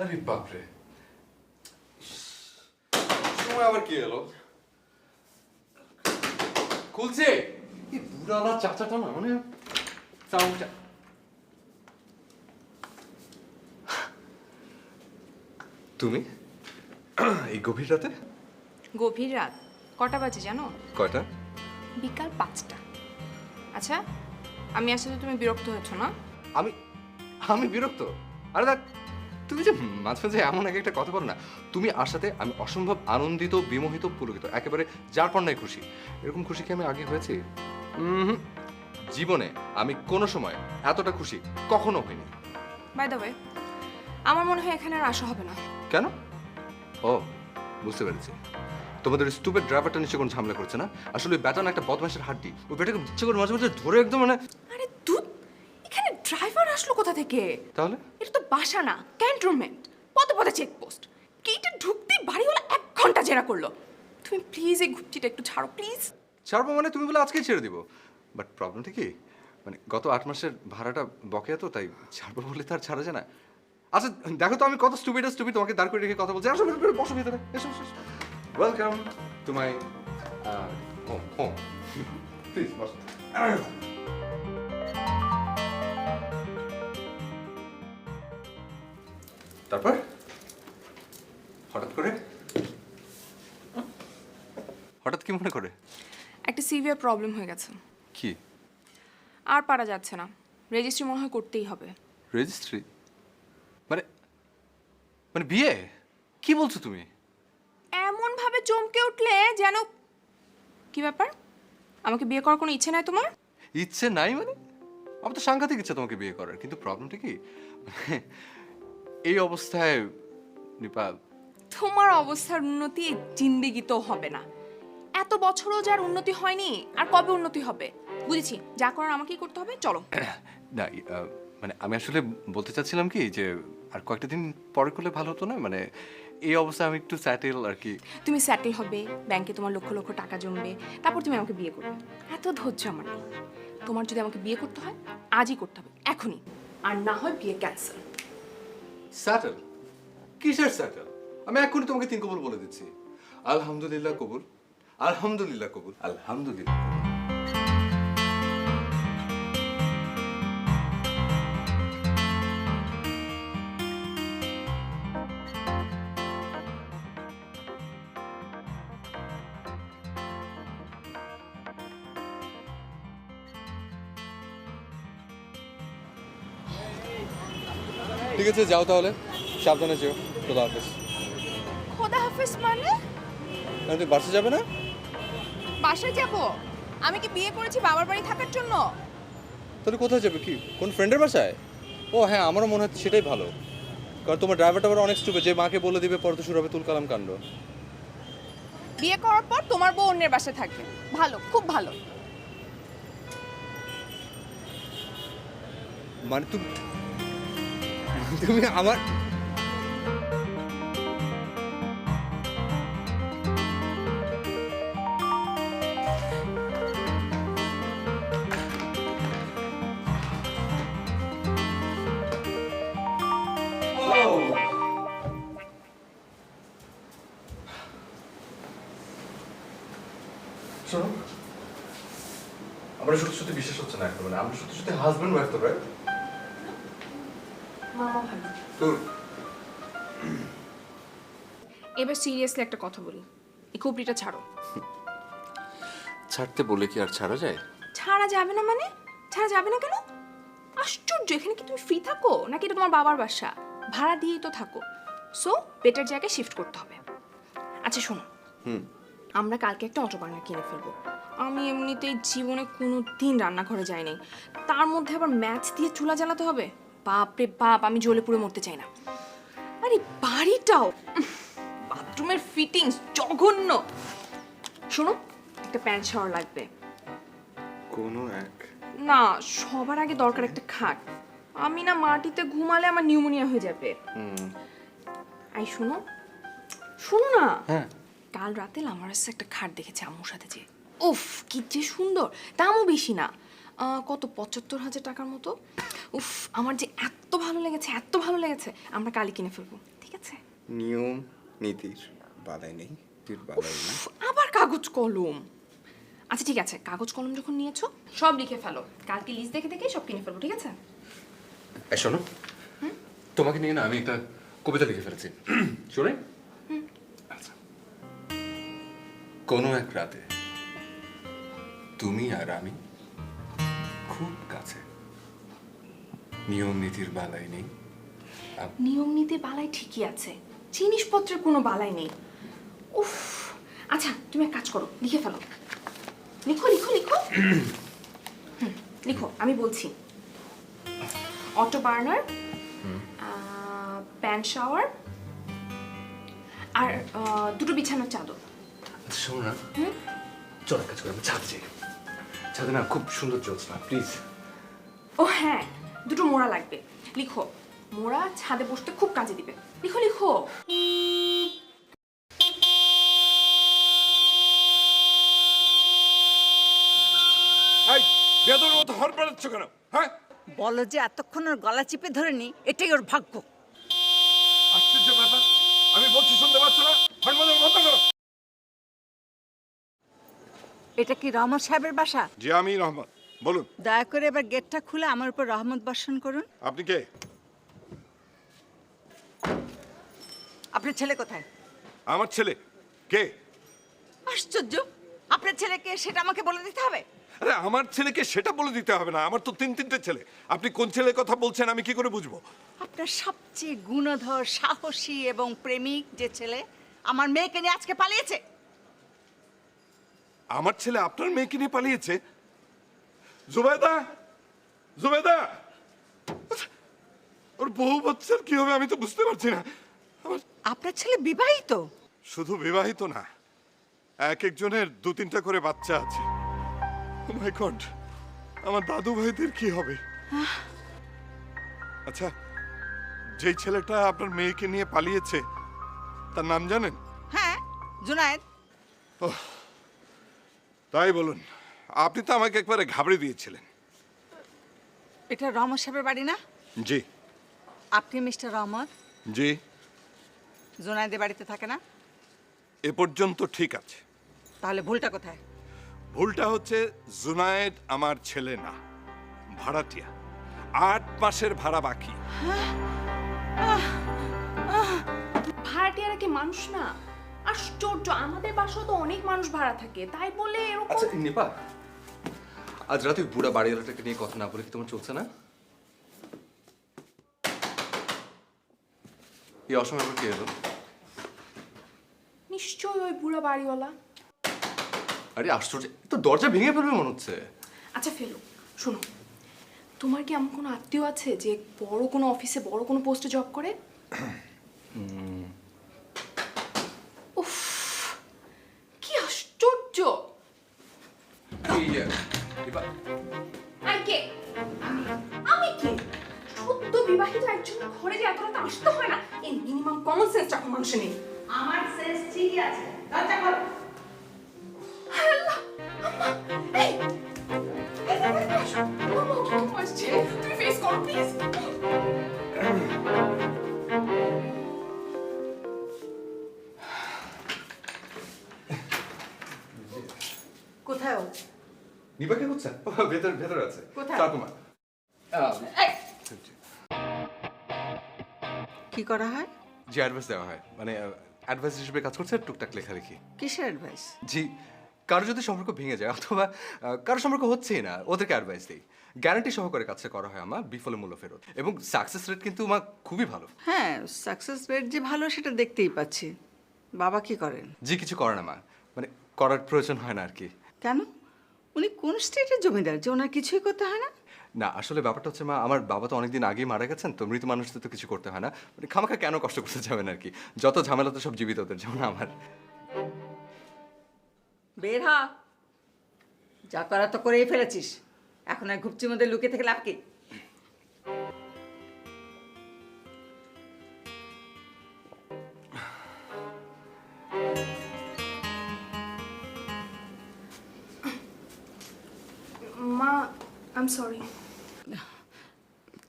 আরে বাপরে, সময় আবার কি এলো? খুলছে এই বুড়ালা চাচাটা না, মানে তুমি এই গভীর রাতে? গভীর রাত কটা বাজে জানো? কয়টা? বিকাল 5টা। আচ্ছা, আমি আসলে তুমি বিরক্ত হয়েছো না? আমি আমি বিরক্ত? আরে দেখ, তুমি যে মাঝে মাঝে এমন এক একটা কথা বলো না, তুমি আসাতে আমি অসম্ভব আনন্দিত, বিমোহিত, পুলকিত, একেবারে যার পর নাই খুশি। এরকম খুশি কি আমি আগে হয়েছি? জীবনে আমি কোনো সময় এতটা খুশি কখনো হইনি। বাই দ্য ওয়ে, আমার মনে হয় এখানে আর আসা হবে না। কেন? ও, বুঝতে পেরেছি। তোমাদের স্টুপের ড্রাইভারটা নিশ্চয় কোনো ঝামেলা করছে না। আসলে ওই ব্যাটা না একটা বদমাশের হাড্ডি। ওই ব্যাটাকে ইচ্ছে করে মাঝে মাঝে ধরে একদম মানে। আরে দুধ, এখানে ড্রাইভার আসলো কোথা থেকে? তাহলে এটা তো বাসা না, ক্যান্টনমেন্ট। পদে পদে চেকপোস্ট। গেটে ঢুকতেই বাড়িওয়ালা 1 ঘন্টা জেরা করলো। তুমি প্লিজ এই ঘুপটিটা একটু ছাড়ো প্লিজ। ছাড়বো মানে? তুমি বলে আজকেই ছেড়ে দিব। বাট প্রবলেমটা কি, মানে গত 8 মাসের ভাড়াটা বকেয়া, তো তাই ছাড়বো বলে তার ছাড়া যায় না। আচ্ছা দেখো তো আমি কত স্টুপিড তোমাকে দাঁড় করে রেখে কথা বলছি। আসো বসো ভিতরে, এসো এসো। Welcome to my home. Please বসো। তারপর হঠাৎ কি মনে করে? একটা সিভিয়ার প্রবলেম হয়ে গেছে। কি? আর পারা যাচ্ছে না, রেজিস্ট্রি মনে হয় করতেই হবে। রেজিস্ট্রি? মানে মানে বিয়ে? কি বলছো তুমি? এমন ভাবে চমকে উঠলে যেন, কি ব্যাপার? আমাকে বিয়ে করার কোনো ইচ্ছে নাই তোমার? ইচ্ছে নাই মানে? আমার তো সাংঘাতিক ইচ্ছা তোমাকে বিয়ে করার, কিন্তু প্রবলেমটা কি, মানে এই অবস্থায় নিপা। তোমার অবস্থার উন্নতি জিন্দেগি তো হবে না। এত বছরও যার উন্নতি হয়নি, আর কবে উন্নতি হবে? বুঝেছি, যা করার আমাকেই করতে হবে, চলো। না মানে আমি আসলে বলতে চাচ্ছিলাম কি, যে আর কয়েকটা দিন পরে করলে ভালো হতো না? মানে এই অবস্থায় আমি একটু স্যাটেল আর কি। তুমি সেটেল হবে, ব্যাংকে তোমার লক্ষ লক্ষ টাকা জমবে, তারপর তুমি আমাকে বিয়ে করবে। এত ধৈর্য আমার নেই। তোমার যদি আমাকে বিয়ে করতে হয়, আজই করতে হবে, এখনই। আর না হয় বিয়ে ক্যান্সেল। স্যাটেল? কিসের স্যাটেল? আমি এখনই তোমাকে 3 কবুল বলে দিচ্ছি। আলহামদুলিল্লাহ কবুল, আলহামদুলিল্লাহ কবুল, আলহামদুলিল্লাহ কবুল। ঠিক আছে, যাও তাহলে, সাবধানে যেও। খোদা হাফেজ। খোদা হাফেজ মানে? তুমি বাসে যাবে না? বাসায় যাব? আমি কি বিয়ে করেছি বাবার বাড়ি থাকার জন্য? তাহলে কোথায় যাবে? কি কোন ফ্রেন্ডের বাসায়? ও হ্যাঁ, আমারও মনে হয় সেটাই ভালো। কারণ তোমার ড্রাইভারটা আবার অনেক স্টুপে, যে মাকে বলে দিবে পরে তো শুরু হবে তুলকালাম কাণ্ড। বিয়ে করার পর তোমার বউ অন্যের বাসায় থাকবে, ভালো, খুব ভালো। মানে তুমি তুমি আমার শোনো, আমরা সত্যি সত্যি বিশ্বাস হচ্ছে না এখন, মানে আমরা সত্যি সত্যি হাজবেন্ড ওয়াইফ তো, রাইট? মামা ভালো। তো এবার সিরিয়াসলি একটা কথা বলি, এই খুপড়িটা ছাড়ো। ছাড়তে বলে কি আর ছাড়া যায়? ছাড়া যাবে না মানে? ছাড়া যাবে না কেন? আশ্চর্য, এখানে কি তুমি ফ্রি থাকো নাকি এটা তোমার বাবার বাসা? ভাড়া দিয়েই তো থাকো। সো বেটার জায়গায় শিফট করতে হবে। আচ্ছা শোনো, আমরা কালকে একটা অটো বার্নার কিনে ফেলবো। আমি এমনিতেই জীবনে কোনো দিন রান্নাঘরে যাই নাই, তার মধ্যে আবার ম্যাচ দিয়ে চুলা জ্বালাতে হবে। বাপ রে বাপ, আমি জ্বলে পুড়ে মরতে চাই না। আরে বাড়িটাও, বাথরুমের ফিটিংস জঘন্য। শোনো, একটা প্যান্ট শাওয়ার লাগবে। কোনো এক না, সবার আগে দরকার একটা খাট। আমি না মাটিতে ঘুমালে আমার নিউমোনিয়া হয়ে যাবে। আই শোনো, শোনো না। হ্যাঁ, কাল রাতে লামারাসে একটা খাট দেখেছি আম্মুর সাথে, যে উফ কি যে সুন্দর, দামও বেশি না, কত 75,000 টাকার মতো। উফ আমার যে এত ভালো লেগেছে, এত ভালো লেগেছে, আমরা কালই কিনে ফেলবো। নিয়ম নীতির বালাই নেই, তীর বালাই নেই। আবার কাগজ কলম। আচ্ছা ঠিক আছে, কাগজ কলম যখন নিয়েছো সব লিখে ফেলো, কালকে লিস্ট দেখে দেখে সব কিনে ফেলবো, ঠিক আছে? এই শোনো, তোমাকে নিয়ে না আমি একটা কবিতা লিখে ফেলেছি, শুনে? আচ্ছা। কোনো এক রাতে তুমি আর আমি খুব কাছে, নিয়ম নীতির বালাই নেই। নিয়ম নীতি বালাই ঠিকই আছে, জিনিসপত্রের কোনো বালাই নেই। উফ, আচ্ছা তুমি এক কাজ করো, লিখে ফেলো, লিখো লিখো লিখো। লিখো, আমি বলছি। অটো বার্নার, প্যান্ট শাওয়ার, আর দুটো বিছানার চাদর। আচ্ছা শোনো না, চল এক কাজ করে আমি ছাদে যাই, ছাদে না খুব সুন্দর চলছে না, প্লিজ। ও হ্যাঁ, দুটো মোড়া লাগবে, লিখো। মোড়া ছাদে বসতে খুব কাজে দিবে, লিখো লিখো। এই বেদর মতো হর পাড়াচ্ছ কেন? হ্যাঁ, বলো যে এতক্ষণ ওর গলা চিপে ধরেনি, এটাই ওর ভাগ্য। আশ্চর্য ব্যাপার, আমি বলছি শুনতে পাচ্ছ না? হরমোনের বন্ধ করো। এটা কি রহমত সাহেবের বাসা? জি আমি রহমত, বলুন। দয়া করে এবার গেটটা খুলে আমার উপর রহমত বর্ষণ করুন। আপনি কে? আপনার ছেলে কোথায়? আমার ছেলে কে? আশ্চর্য, আপনার ছেলেকে সেটা আমাকে বলে দিতে হবে? আরে আমার ছেলেকে সেটা বলে দিতে হবে না, আমার তো তিনটে ছেলে। আপনি কোন ছেলের কথা বলছেন আমি কি করে বুঝবো? আপনার সবচেয়ে গুণধর, সাহসী এবং প্রেমিক যে ছেলে আমার মেয়েকে নিয়ে আজকে পালিয়েছে। আমার ছেলে আপনার মেয়েকে নিয়ে পালিয়েছে? জুবেদা, জুবেদা, ওর বহু বছর কি হবে আমি তো বুঝতে পারছি না। আপনার ছেলে বিবাহিত? শুধু বিবাহিত না, এক একজনের দু তিনটা করে বাচ্চা আছে। Oh my God, আমার দাদু ভাইদের কি হবে? আচ্ছা, যেই ছেলেটা আপনার মেয়েকে নিয়ে পালিয়েছে তার নাম জানেন? হ্যাঁ, জুনায়েদ। তাই বলুন, আপনি তো আমাকে একবারে ঘাবড়ে দিয়েছিলেন। এটা রহমত সাহেবের বাড়ি না? জি আপনি মিস্টার রহমত? জি, জুনায়েদের বাড়িতে থাকে না? এ পর্যন্ত ঠিক আছে। তাহলে ভুলটা কোথায়? ভুলটা হচ্ছে জুনায়েদ আমার ছেলে না, ভাড়াটিয়া। 8 মাসের ভাড়া বাকি। ভাড়াটিয়ারা কি মানুষ না? আশ্চর্য, আমাদের বাসাও তো অনেক মানুষ ভাড়া থাকে, তাই বলে এরকম। আচ্ছা নিপা, আজ রাতে ওই বুড়া বাড়িওয়ালাটাকে নিয়ে কথা না বলে কি তোমার চলছে না? এই অসময় আবার কে এলো? নিশ্চয়ই ওই বুড়া বাড়িওয়ালা। আরে আশ্চর্য, তো দরজা ভেঙে ফেলবে মনে হচ্ছে। আচ্ছা ফেলো, শোনো, তোমার কি এমন কোনো আত্মীয় আছে যে বড় কোনো অফিসে বড় কোনো পোস্টে জব করে? উফ, কি আশ্চর্য। কে? আমি কে? সদ্য বিবাহিত একজনের ঘরে যে এত রাতে আসতে হয় না, এই মিনিমাম কমন সেন্স রাখো মানুষের নেই। আমার সেন্স ঠিকই আছে, দরজা খোলো। তুমি ফেস করো প্লিজ। কোথায় ও? নিপা কে হচ্ছে? ভেতর আছে। কোথায়? চাকুমা। কি করা হয়? জি অ্যাডভাইস দেওয়া হয়, মানে অ্যাডভাইস হিসেবে কাজ করছে, টুকটাক লেখালেখি। কিসের অ্যাডভাইস? জি, কারো যদি সম্পর্ক ভেঙে যায় অথবা কারো সম্পর্ক হচ্ছেই না, ওদেরকে অ্যাডভাইস দিই। গ্যারান্টি সহকারে কাজটা করা হয় আমার, বিফলে মূল্য ফেরত, এবং সাকসেস রেট কিন্তু আমার খুবই ভালো। হ্যাঁ, সাকসেস রেট যে ভালো সেটা দেখতেই পাচ্ছি। বাবা কি করেন? জি কিছু করে না মা, মানে করার প্রয়োজন হয় না আর কি। কেন? উনি কোন স্টেটের জমিদার যে ওনার কিছুই করতে হয় না? না আসলে ব্যাপারটা হচ্ছে মা, আমার বাবা তো অনেকদিন আগেই মারা গেছেন, তো মৃত মানুষদের তো কিছু করতে হয় না, মানে খামাখা কেন কষ্ট করতে যাবেন আর কি। যত ঝামেলা তো সব জীবিতদের, যেমন আমার। বের হ, যা করা তো করেই ফেলেছিস, এখন আর ঘুপচির মধ্যে লুকিয়ে থেকে লাভ কি? মা, আই এম সরি।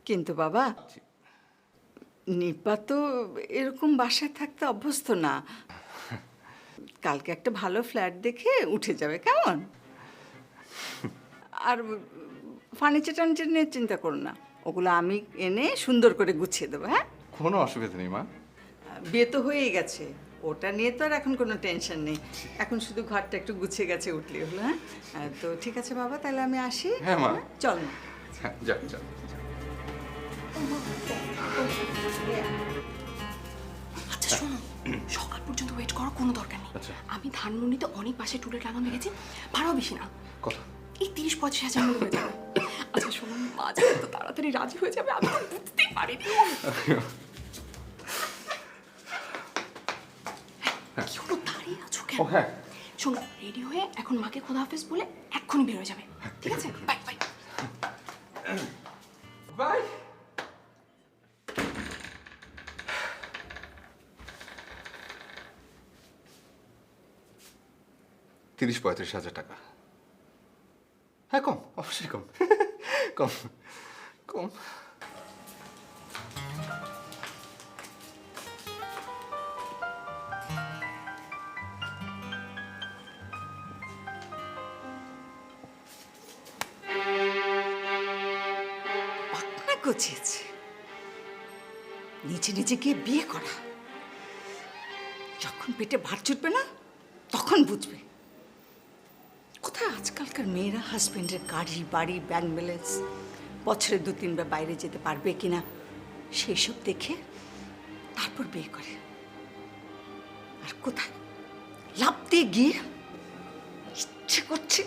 কিন্তু বাবা, নিপা তো এরকম বাসায় থাকতে অভ্যস্ত না। কালকে একটা ভালো ফ্ল্যাট দেখে উঠে যাবে, কেমন? আর ফার্নিচার টার্নিচার নিয়ে চিন্তা করো না, ওগুলো আমি এনে সুন্দর করে গুছিয়ে দেবো। হ্যাঁ, কোনো অসুবিধা নেই মা। বিয়ে তো হয়েই গেছে, ওটা নিয়ে তো আর এখন কোনো টেনশন নেই। এখন শুধু ঘরটা একটু গুছিয়ে গেছে উঠলে হলো। হ্যাঁ, তো ঠিক আছে বাবা, তাহলে আমি আসি। হ্যাঁ, মা। চল না। হ্যাঁ, যাক যাক। আচ্ছা শোনো, সকাল পর্যন্ত ওয়েট করো, কোনো দরকার নেই। আচ্ছা। আমি ধানমন্ডিতে অনেক পাশে টুলেট লাগানো দেখেছি, ভাড়াও বেশি না। কত? এই 30-35 হাজার মধ্যে হয়ে যাবে। আচ্ছা শোনো, মা যখন তো তাড়াতাড়ি রাজি হয়ে যাবে, আমি তো বুঝতেই পারিনি। কি হলো, দাঁড়িয়ে আছো কেন? ও হ্যাঁ, শোনো, রেডি হয়ে এখন মাকে খোদা হাফেজ বলে এক্ষুনি বের হয়ে যাবে, ঠিক আছে? Bye bye. বাই। 30-35 হাজার টাকা। হ্যাঁ, কম, অবশ্যই কম। কম কম। পাকনা গছিয়েছে, নিচে নিচে গিয়ে বিয়ে করা। যখন পেটে ভাত জুটবে না, তখন বুঝবে। কোথায় আজকালকার মেয়েরা হাজবেন্ডের গাড়ি বাড়ি ব্যাংক ব্যালেন্স, বছরে 2-3 বার বাইরে যেতে পারবে কিনা সেই সব দেখে তারপর বিয়ে করে। আর কোথায় লাফ দিয়ে গিয়ে ইচ্ছে করছে।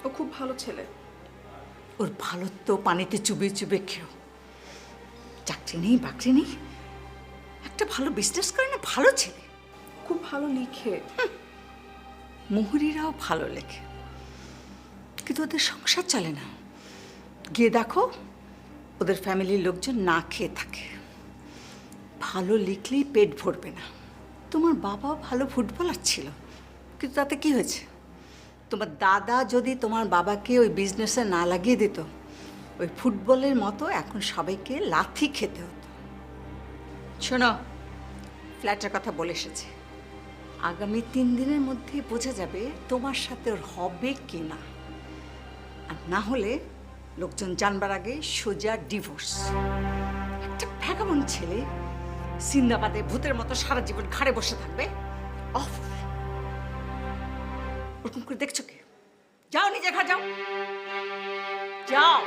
ও খুব ভালো ছেলে। ওর ভালো তো পানিতে চুবে চুবে খেও। চাকরি নেই বাকরি নেই, একটা ভালো বিজনেস করে না, ভালো ছেলে। খুব ভালো লিখে। মুহুরীরাও ভালো লেখে, কিন্তু ওদের সংসার চলে না। গিয়ে দেখো, ওদের ফ্যামিলির লোকজন না খেয়ে থাকে। ভালো লিখলেই পেট ভরবে না। তোমার বাবাও ভালো ফুটবলার ছিল, কিন্তু তাতে কি হয়েছে? তোমার দাদা যদি তোমার বাবাকে ওই বিজনেসে না লাগিয়ে দিত, ওই ফুটবলের মতো এখন সবাইকে লাথি খেতে হতো। শোনো, ফ্ল্যাটের কথা বলে এসেছে, আগামী 3 দিনের মধ্যে বোঝা যাবে তোমার সাথে ওর হবে কি না। আর না হলে লোকজন জানবার আগে সোজা ডিভোর্স। একটা ভ্যাগাবন ছেলে সিন্দাবাদে ভূতের মতো সারা জীবন ঘাড়ে বসে থাকবে। অফ, ওরকম করে দেখছো কি? যাও নিজের ঘর যাও, যাও।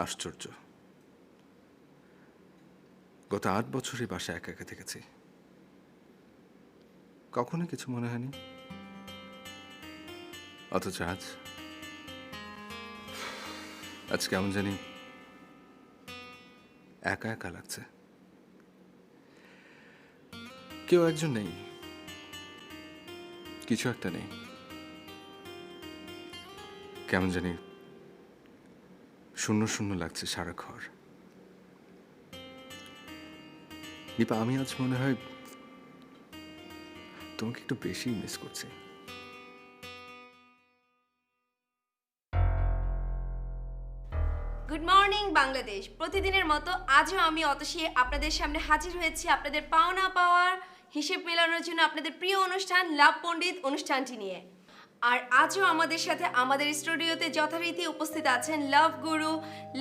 আশ্চর্য, গত 8 বছরই বাসায় একা একা থেকেছি, কখনো কিছু মনে হয়নি। অথচ আজ কেমন জানি একা একা লাগছে। কেউ একজন নেই, কিছু একটা নেই, কেমন জানি শূন্য শূন্য লাগছে সারা ঘর। দীপা, আমি আজ মনে হয় তোমাকে একটু বেশি মিস করছি। Good morning Bangladesh. প্রতিদিনের মতো আজও আমি অতসী আপনাদের সামনে হাজির হয়েছি আপনাদের পাওনা পাওয়ার হিসেব মেলানোর জন্য আপনাদের প্রিয় অনুষ্ঠান লাভ পণ্ডিত অনুষ্ঠানটি নিয়ে। আর আজও আমাদের সাথে আমাদের স্টুডিওতে যথারীতি উপস্থিত আছেন লাভ গুরু,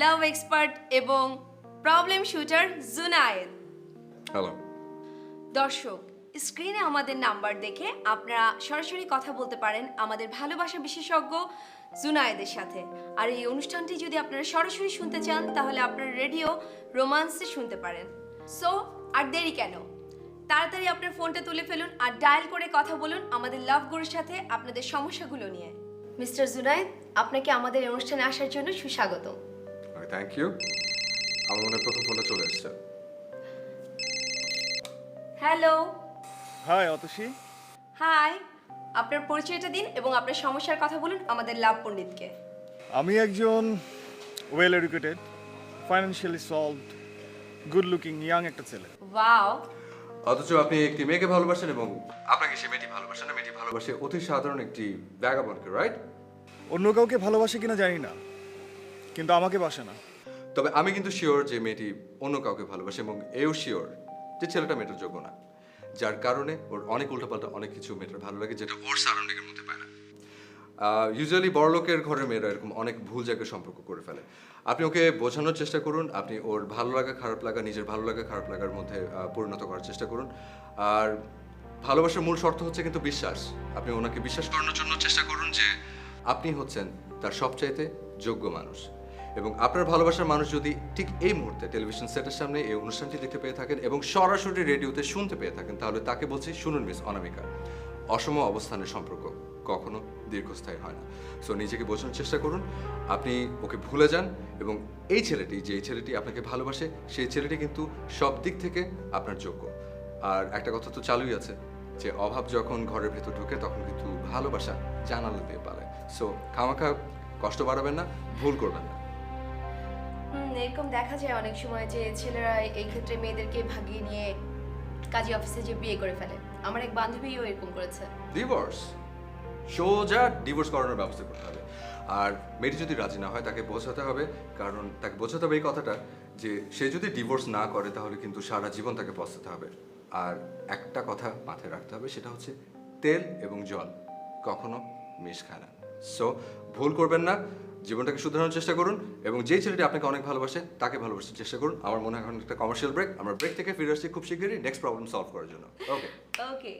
লাভ এক্সপার্ট এবং প্রবলেম শুটার জুনায়েদ। হ্যালো দর্শক, স্ক্রিনে আমাদের নাম্বার দেখে আপনারা সরাসরি কথা বলতে পারেন আমাদের ভালোবাসা বিশেষজ্ঞ জুনায়েদের সাথে। আর এই অনুষ্ঠানটি যদি আপনারা সরাসরি শুনতে চান তাহলে আপনারা রেডিও রোমান্সে শুনতে পারেন। সো আর দেরি কেন, তাড়াতাড়ি আপনার ফোনটা তুলে ফেলুন আর ডায়াল করে কথা বলুন আমাদের লাভ গুরুর সাথে আপনাদের সমস্যাগুলো নিয়ে। মিস্টার জুনায়েদ, আপনাকে আমাদের এই অনুষ্ঠানে আসার জন্য সুস্বাগতম। Thank you. আমার মনে হয় প্রথম ফোনটা চলে এসেছে। হ্যালো। হাই অতসী। হাই, আপনার পরিচয়টা দিন এবং আপনার সমস্যার কথা বলুন আমাদের লাভ পণ্ডিতকে। আমি একজন well educated, financially solved, good looking young একটা ছেলে। ওয়াও, অথচ আপনি একটি মেয়েকে ভালোবাসেন এবং আপনাকে সে মেয়েটি ভালোবাসে না, মেয়েটি ভালোবাসে অতি সাধারণ একটি ভ্যাগাবন্ডকে, রাইট? অন্য কাউকে ভালোবাসে কিনা জানি না, কিন্তু আমাকে বাসে না। তবে আমি কিন্তু শিওর যে মেয়েটি অন্য কাউকে ভালোবাসে এবং এও শিওর যে ছেলেটা মেয়েটার যোগ্য না, যার কারণে ওর অনেক উল্টাপাল্টা অনেক কিছু মেয়েটার ভালো লাগে যেটা ওর সারাউন্ডিং এর মধ্যে পায় না। ইউজুয়ালি বড়লোকের ঘরের মেয়েরা এরকম অনেক ভুল জায়গায় সম্পর্ক করে ফেলে। আপনি ওকে বোঝানোর চেষ্টা করুন, আপনি ওর ভালো লাগা খারাপ লাগা নিজের ভালো লাগা খারাপ লাগার মধ্যে পরিণত করার চেষ্টা করুন। আর ভালোবাসার মূল শর্ত হচ্ছে কিন্তু বিশ্বাস। আপনি ওনাকে বিশ্বাস করানোর জন্য চেষ্টা করুন যে আপনি হচ্ছেন তার সবচাইতে যোগ্য মানুষ। এবং আপনার ভালোবাসার মানুষ যদি ঠিক এই মুহূর্তে টেলিভিশন সেটের সামনে এই অনুষ্ঠানটি দেখতে পেয়ে থাকেন এবং সরাসরি রেডিওতে শুনতে পেয়ে থাকেন, তাহলে তাকে বলছি, শুনুন মিস অনামিকা, অসম অবস্থানের সম্পর্ক কখনো দীর্ঘস্থায়ী হয় না। সো নিজেকে বোঝানোর চেষ্টা করুন, আপনি ওকে ভুলে যান এবং এই ছেলেটি, যে ছেলেটি আপনাকে ভালোবাসে, সেই ছেলেটি কিন্তু সব দিক থেকে আপনার যোগ্য। আর একটা কথা তো চালুই আছে যে অভাব যখন ঘরের ভেতর ঢুকে তখন কিন্তু ভালোবাসা জানালা দিয়ে পালায়। সো খামাখা কষ্ট বাড়াবেন না, ভুল করবেন না। এরকম দেখা যায় অনেক সময় যে ছেলেরা এই ক্ষেত্রে মেয়েদেরকে ভাগিয়ে নিয়ে কাজী অফিসে যে বিয়ে করে ফেলে। আমার এক বান্ধবীও এরকম করেছে। ডিভোর্স, সোজা ডিভোর্স করানোর ব্যবস্থা করতে হবে। আর মেয়েটি যদি রাজি না হয় তাকে বোঝাতে হবে, কারণ তাকে বোঝাতে হবে এই কথাটা যে সে যদি ডিভোর্স না করে তাহলে কিন্তু সারা জীবন তাকে পস্তাতে হবে। আর একটা কথা মাথায় রাখতে হবে, সেটা হচ্ছে তেল এবং জল কখনো মিশ খায় না। সো ভুল করবেন না, জীবনটাকে শুধরানোর চেষ্টা করুন এবং যেই ছেলেটি আপনাকে অনেক ভালোবাসে তাকে ভালোবাসার চেষ্টা করুন। আমার মনে হয় এখন একটা কমার্শিয়াল ব্রেক, আমরা ব্রেক থেকে ফিরে আসছি খুব শীঘ্রই নেক্সট প্রবলেম সলভ করার জন্য। ওকে ওকে।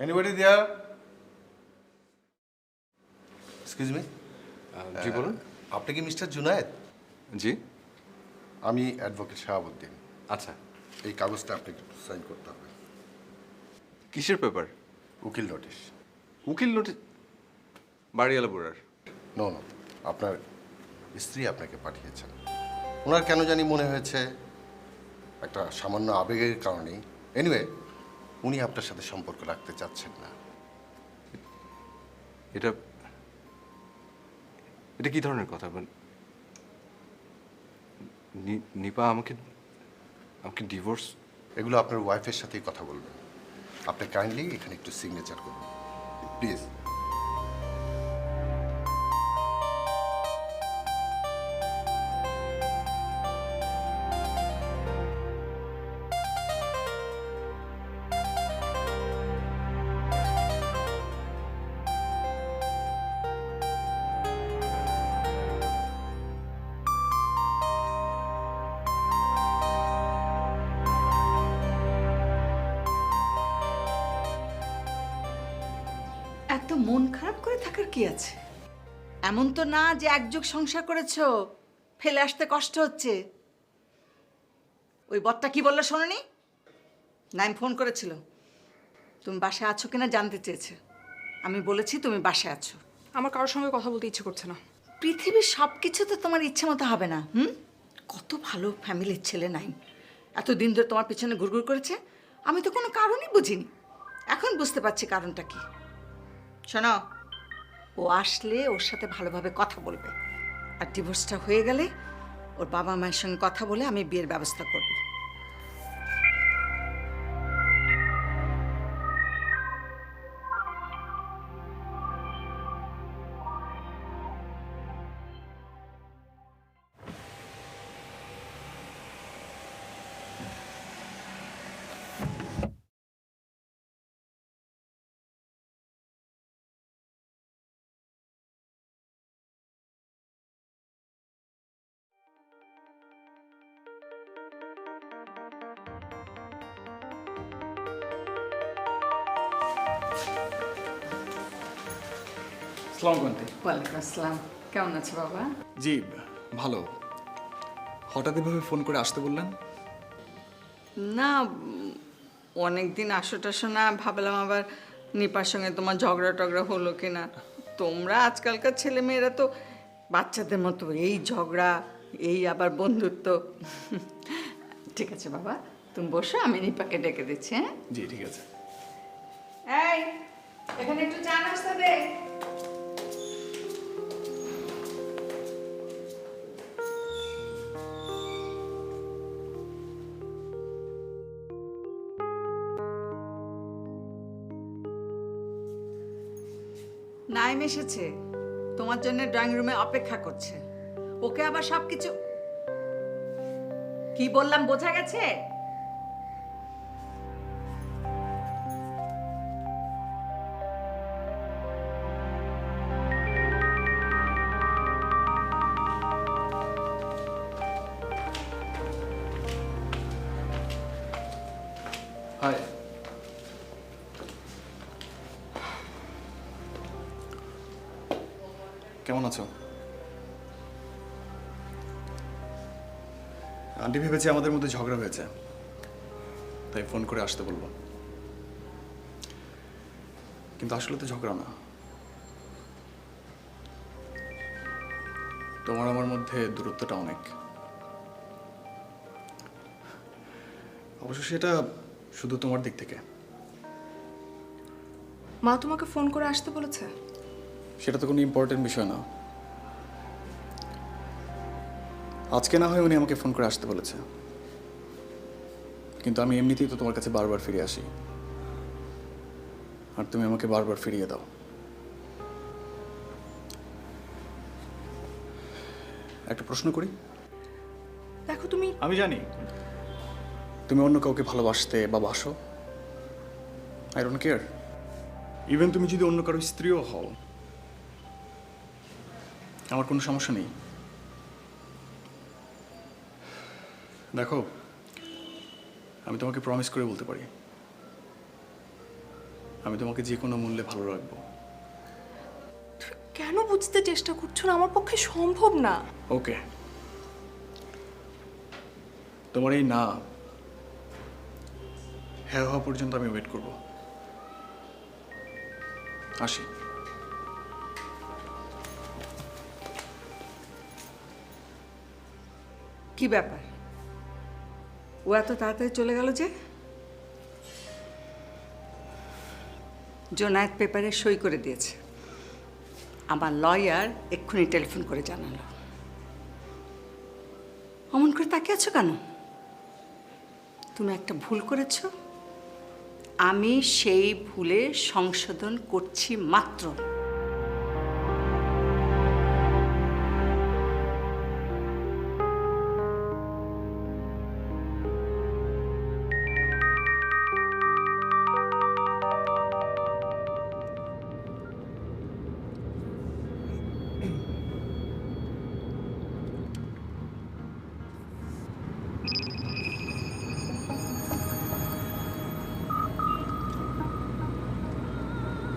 Anybody there? Excuse me? জি বলুন। আপনি কি মিস্টার জুনায়েদ? জি, আমি অ্যাডভোকেট শাহাবুদ্দিন। আচ্ছা। এই কাগজটা আপনাকে সাইন করতে হবে। কিসের পেপার? উকিল নোটিশ। উকিল নোটিশ? বাড়িওয়ালা বুড়ার? নো নো, আপনার স্ত্রী আপনাকে পাঠিয়েছেন। ওনার কেন জানি মনে হয়েছে একটা সামান্য আবেগের কারণেই, এনিওয়ে, উনি আপনার সাথে সম্পর্ক রাখতে চাচ্ছেন না। এটা এটা কি ধরনের কথা? নিপা আমাকে আমাকে ডিভোর্স? এগুলো আপনার ওয়াইফের সাথেই কথা বলবেন। আপনি কাইন্ডলি এখানে একটু সিগনেচার করুন প্লিজ। এত মন খারাপ করে থাকার কি আছে? এমন তো না যে একযুগ সংসার করেছো, ফেলে আসতে কষ্ট হচ্ছে। ওই বরটা কি বললো শোনোনি? নাইম ফোন করেছিল, তুমি বাসায় আছো কিনা জানতে চেয়েছে। আমি বলেছি তুমি বাসায় আছো। আমার কারোর সঙ্গে কথা বলতে ইচ্ছে করছে না। পৃথিবীর সব কিছু তো তোমার ইচ্ছে মতো হবে না। কত ভালো ফ্যামিলির ছেলে নাইম, এতদিন ধরে তোমার পিছনে ঘুরঘুর করেছে। আমি তো কোনো কারণই বুঝিনি, এখন বুঝতে পারছি কারণটা কি। শোনো, ও আসলে ওর সাথে ভালোভাবে কথা বলবে, আর ডিভোর্সটা হয়ে গেলে ওর বাবা মায়ের সঙ্গে কথা বলে আমি বিয়ের ব্যবস্থা করব। আসসালামু আলাইকুম। ওয়ালাইকুম আসসালাম। কেমন আছো বাবা? জি ভালো। হঠাৎ এভাবে ফোন করে আসতে বললেন? না, অনেক দিন আসো টাসো না, ভাবলাম আবার নিপার সঙ্গে তোমার ঝগড়া টগড়া হলো কিনা। তোমরা আজকালকার ছেলে মেয়েরা তো বাচ্চাদের মতো, এই ঝগড়া, এই আবার বন্ধুত্ব। ঠিক আছে বাবা, তুমি বসো, আমি নিপাকে ডেকে দিচ্ছি। হ্যাঁ জি ঠিক আছে। এই, এখানে একটু চা নাস্তা দে। নাইম এসেছে, তোমার জন্য ড্রয়িং রুমে অপেক্ষা করছে। ওকে আবার সবকিছু কি বললাম বোঝা গেছে? হাই। কেমন আছো? আন্টি ভেবেছে আমাদের মধ্যে ঝগড়া হয়েছে, তাই ফোন করে আসতে বলবো। কিন্তু আসলে তো ঝগড়া না, তোমার আমার মধ্যে দূরত্বটা অনেক। অবশ্য সেটা শুধু তোমার দিক থেকে। মা তোমাকে ফোন করে আসতে বলেছে? সেটা তো কোনো ইম্পর্টেন্ট বিষয় না। আজকে না হয় উনি আমাকে ফোন করে আসতে বলেছে, কিন্তু আমি এমনিতেই তো তোমার কাছে বারবার ফিরে আসি, আর তুমি আমাকে বারবার ফিরিয়ে দাও। একটা প্রশ্ন করি? দেখো তুমি আমি জানি তুমি অন্য কাউকে ভালোবাসতে বা বাসো, আই ডোন্ট কেয়ার। ইভেন তুমি যদি অন্য কারো স্ত্রীও হও, আমার কোনো সমস্যা নেই। দেখো, আমি তোমাকে প্রমিস করে বলতে পারি, আমি তোমাকে যে কোনো মূল্যে ভালো রাখবো। কেন বুঝতে চেষ্টা করছো না? আমার পক্ষে সম্ভব না। ওকে, তোমার এই না হ্যাঁ হওয়া পর্যন্ত আমি ওয়েট করব। আসি। কি ব্যাপার, ও এত তাড়াতাড়ি চলে গেল যে? জোনায়েত পেপারে সই করে দিয়েছে, আমার লয়ার এক্ষুনি টেলিফোন করে জানালো। অমন করে তাকিয়ে আছো কেন? তুমি একটা ভুল করেছো, আমি সেই ভুলে সংশোধন করছি মাত্র।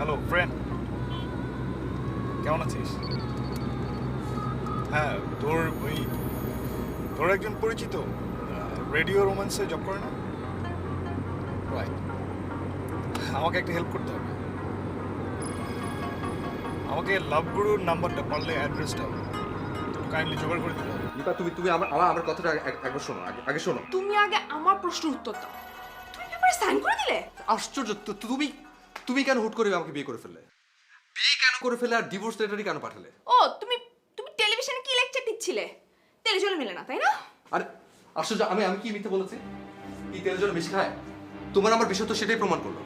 হ্যালো ফ্রেন্ড, কেমন আছিস? হ্যাঁ, তোর একজন পরিচিত রেডিও রোম্যান্সে জব করে না? রাইট। আমাকে একটা হেল্প করতে হবে। আমাকে লাভগুরুর নাম্বারটা পারলে অ্যাড্রেসটা কাইন্ডলি জোগাড় করে দিতে হবে। নিপা, তুমি তুমি আমার কথাটা একবার শোনো, আগে শোনো। তুমি আগে আমার প্রশ্নের উত্তর দাও। তুমি পেপারে সাইন করে দিলে? আশ্চর্য, তুমি কেন হুট করে আমাকে বিয়ে করে ফেললে? বিয়ে কেন করে ফেলে আর ডিভোর্স লেটারই কেন পাঠালে? ও তুমি তুমি টেলিভিশনে কি লেকচার দিচ্ছিলে? তেলে জলে মেলে না, তাই না? আরে আশ্চর্য, আমি কি মিথ্যে বলেছি? কি তেল জল মিশ খায়? তোমার আমার বিষয় তো সেটাই প্রমাণ করলো।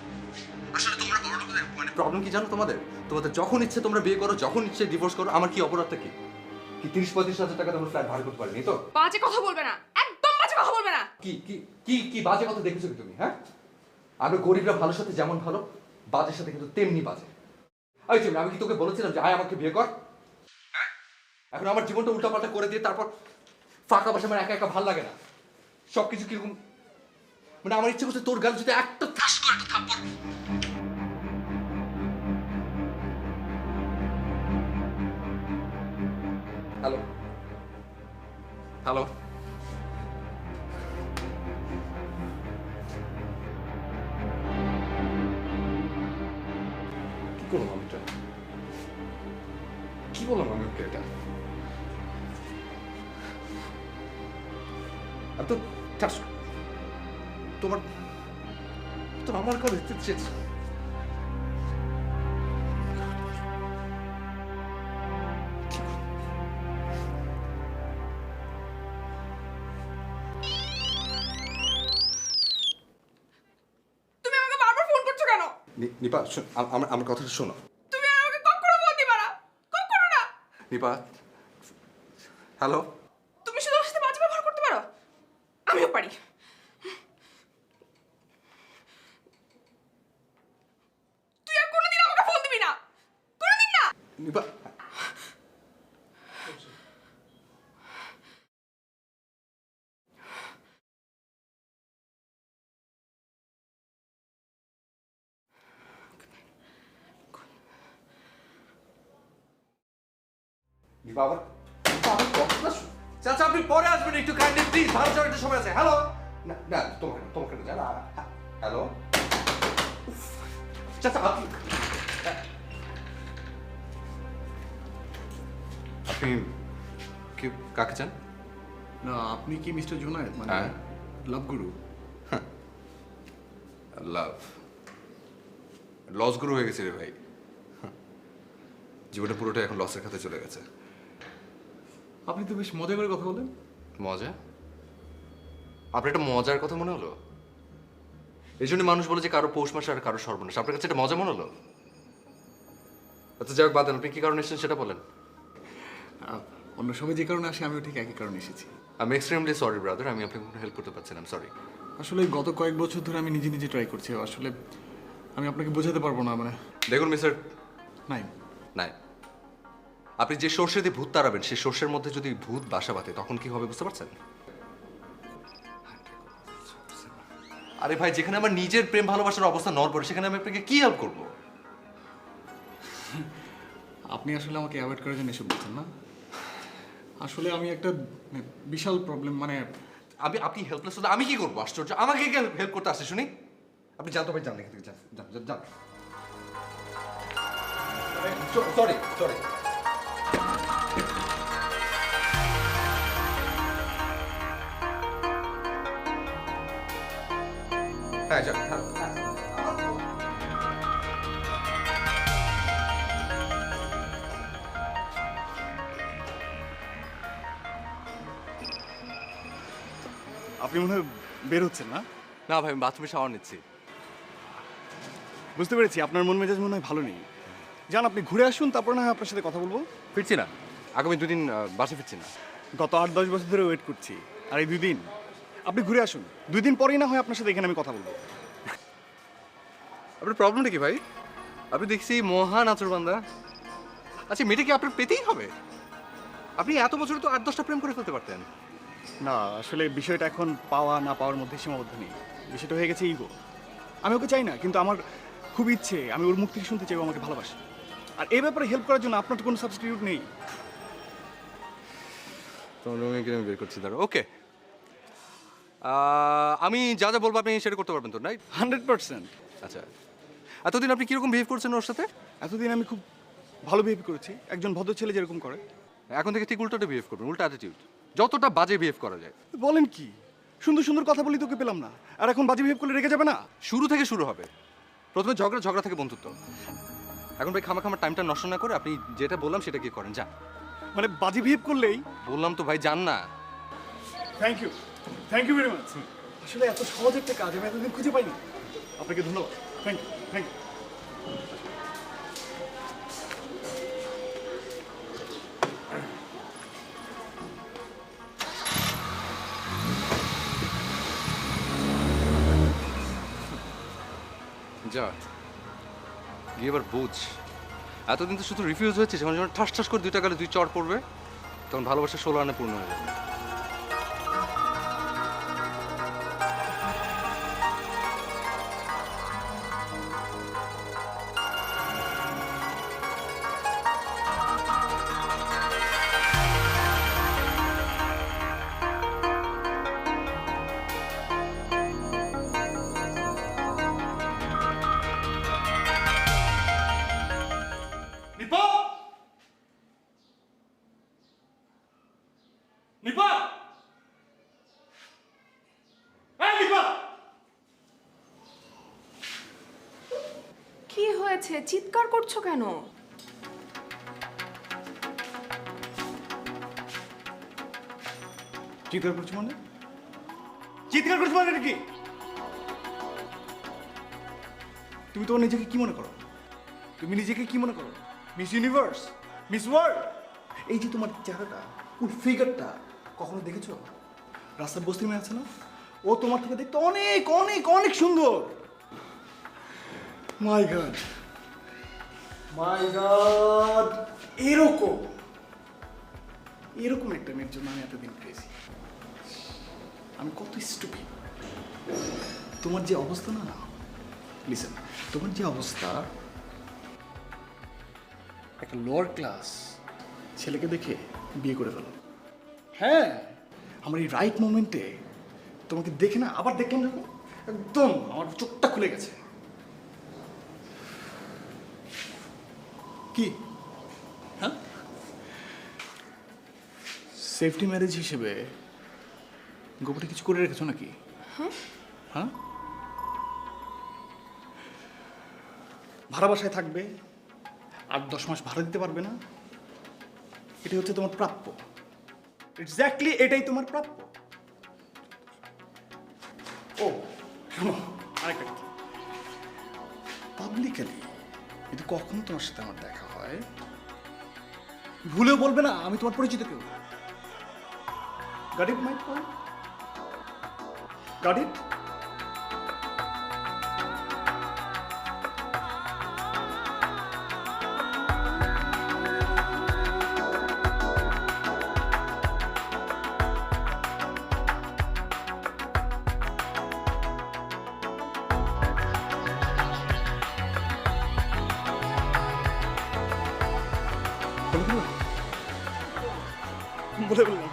আসলে তোমরা বড় লোকদের মানে প্রবলেম কি জানো? তোমাদের যখন ইচ্ছে তোমরা বিয়ে করো, যখন ইচ্ছে ডিভোর্স করো। আমার কি অপরাধটা কি? 30-35 হাজার টাকা তোমরা ফ্ল্যাট ভাড়া করতে পারিনি তো? বাজে কথা বলবে না, একদম বাজে কথা বলবে না। কি কি কি কি বাজে কথা দেখেছো কি তুমি? হ্যাঁ, আমরা গরিবরা ভালোর সাথে যেমন ভালো, বাজের সাথে কিন্তু তেমনি বাজে। এই তুমি, আমি কি তোকে বলেছিলাম যে আয় আমাকে বিয়ে কর? হ্যাঁ, এখন আমার জীবনটা উল্টাপাল্টা করে দিয়ে তারপর ফাঁকা বসে আমার একা একা ভাল লাগে না। সবকিছু কিরকম মানে আমার ইচ্ছে করছে তোর গাল যদি একটা ঠাস করে একটা থাপ্পড়। হ্যালো হ্যালো, কি করলাম আমি এটা? কি বললাম আমি ওকে এটা? আর তো ঠাস তোমার আমার কথা দেখতে চেয়েছে। তুমি আমাকে বারবার ফোন করছো কেন? নিপা, আমার কথাটা শোনো। তুমি আর আমাকে কখনো নিপা হ্যালো তুমি শুধু ওর সাথে বাজে ব্যবহার করতে পারো, আমিও পারি। তুই আর কোনোদিন আমাকে ফোন দিবি না, কোনোদিন না। নিপা বাবা চাচা আপনি পরে আসবেন একটু কাইন্ডলি প্লিজ, ভালো যাওয়ার একটা সময় আছে। হ্যালো না না তোমাকে না জানা। হ্যালো চাচা আপনি কি কাকে চান? না, আপনি কি মিস্টার জুনায়েদ, মানে হ্যাঁ। লাভ গুরু? লাভ লস গুরু হয়ে গেছে রে ভাই, জীবনে পুরোটা এখন লসের খাতে চলে গেছে। আপনি তো বেশ মজা করে কথা বলেন। মজা? আপনার একটা মজার কথা মনে হলো? এই জন্য মানুষ বলে যে কারো পৌষ মাসে আর কারো সর্বনাশ, আপনার কাছে এটা মজা মনে হলো? আচ্ছা যাই হোক বাদ দেন, আপনি কি কারণে এসেছেন সেটা বলেন। অন্য সময় যে কারণে আসি আমিও ঠিক একই কারণে এসেছি। আমি এক্সট্রিমলি সরি ব্রাদার, আমি আপনাকে কোনো হেল্প করতে পারছি না, সরি। আসলে গত কয়েক বছর ধরে আমি নিজে নিজে ট্রাই করছি, আসলে আমি আপনাকে বোঝাতে পারবো না। মানে দেখুন মিস্টার নাই, নাই, আপনি যে সর্ষে দিয়ে ভূত তাড়াবেন সেই সর্ষের মধ্যে যদি ভূত বাসা বাঁধে তখন কি হবে বুঝতে পারছেন? আরে ভাই, যেখানে আমার নিজের প্রেম ভালোবাসার অবস্থা নড়বড়ে সেখানে আমি আপনাকে কি হেল্প করবো? আপনি আসলে আমাকে অ্যাভয়েড করার জন্য এসব বলছেন না। আসলে আমি একটা বিশাল প্রবলেম, মানে আপনি হেল্পলেস হলে আমি কি করবো? আশ্চর্য, আমাকে কে হেল্প করতে আসছে শুনি? আপনি জানতো ভাই, জান এখান থেকে, যান। Sorry sorry. হ্যাঁ যান। আপনি মনে হয় বের হচ্ছেন না? না ভাই, আমি বাথরুমে শাওয়ার নিচ্ছি। বুঝতে পেরেছি আপনার মন মেজাজ মনে হয় ভালো নেই। যান, আপনি ঘুরে আসুন, তারপর না হয় আপনার সাথে কথা বলবো। ফিরছি না, আগামী 2 দিন বাসে ফিরছি না। গত 8-10 বছর ধরে ওয়েট করছি, আর এই 2 দিন আপনি ঘুরে আসুন। 2 দিন পরেই না হয় আপনার সাথে এখানে আমি কথা বলবো। আপনার প্রবলেমটা কি ভাই? আপনি দেখছি মহান আচরবান্দা। আচ্ছা মেয়েটা কি আপনার পেতেই হবে? আপনি এত বছর তো 8-10টা প্রেম করে ফেলতে পারতেন। না, আসলে বিষয়টা এখন পাওয়া না পাওয়ার মধ্যে সীমাবদ্ধ নেই, বিষয়টা হয়ে গেছে ইগো। আমি ওকে চাই না, কিন্তু আমার খুব ইচ্ছে আমি ওর মুখ থেকে শুনতে চাই ও আমাকে ভালোবাসে। আর এই ব্যাপারে হেল্প করার জন্য আপনার তো কোনো সাবস্টিটিউট নেই। তোমার রুমে গিয়ে আমি বের করছি, দাঁড়ো। ওকে, আমি যা যা বলবো আপনি সেটা করতে পারবেন তো, রাইট? 100%। আচ্ছা, এতদিন আপনি কীরকম বিহেভ করছেন ওর সাথে? এতদিন আমি খুব ভালো বিহেভ করেছি, একজন ভদ্র ছেলে যেরকম করে। এখন থেকে ঠিক উল্টোটা বিহেভ করবেন, উল্টা অ্যাটিটিউড, যতটা বাজে বিহেভ করা যায়। বলেন কি? সুন্দর সুন্দর কথা বলি তোকে পেলাম না, আর এখন বাজে বিহেভ করলে রেগে যাবে না? শুরু থেকে শুরু হবে, প্রথমে ঝগড়া থেকে বন্ধুত্ব। এখন ভাই খামাখামার টাইমটা নষ্ট না করে আপনি যেটা বললাম সেটা কি করেন, যান। মানে বাজে বিহেভ করলেই? বললাম তো ভাই, যান না। Thank you very much. আসলে এত সহজ একটা কাজ আমি এতদিন খুঁজে পাইনি। আপনাকে ধন্যবাদ। Thank you. যা গিয়ে এবার বুঝ, এতদিন তো শুধু রিফিউজ হয়েছে, যখন যখন ঠাস ঠাস করে 2 টাকা 2 চড় পড়বে তখন ভালোবাসা 16 আনে পূর্ণ হয়ে যাবে। নিপা! নিপা! এই নিপা! কি হয়েছে, চিৎকার করছো কেন? চিৎকার করছো মানে? চিৎকার করছো মানে কি? তুমি তোমার নিজেকে কি মনে করো? তুমি নিজেকে কি মনে করো? মিস ইউনিভার্স, মিস ওয়ার্ল্ড, এই যে তোমার চেহারাটা ফুল ফিগারটা কখনো দেখেছো? রাস্তার বস্তি মেয়ে আছে না, ও তোমার থেকে দেখতে অনেক অনেক অনেক সুন্দর। মাই গড, মাই গড, এরকম এরকম একটা মেয়ের জন্য আমি এতদিন পেয়েছি। আমি কত স্টুপিড। তোমার যে অবস্থা না, লিসেন, তোমার যে অবস্থা, একটা লোয়ার ক্লাস ছেলেকে দেখে বিয়ে করে ফেলো। হ্যাঁ, আমার এই রাইট মোমেন্টে তোমাকে দেখে না আবার দেখলাম যখন, একদম আমার চোখটা খুলে গেছে। কি হ্যাঁ, সেফটি ম্যারেজ হিসেবে গোপনে কিছু করে রেখেছো নাকি? হ্যাঁ, ভাড়া বাসায় থাকবে, 8-10 মাস ভাড়া দিতে পারবে না, এটা হচ্ছে তোমার প্রাপ্য। এক্স্যাক্টলি এটাই তোমার প্রাপ্য। ও শোনো, আরেকটা কথা, পাবলিকালি যদি কখনো তোমার সাথে আমার দেখা হয়, ভুলেও বলবে না আমি তোমার পরিচিত কেউ। Got it my point? Got it? বলে বললাম।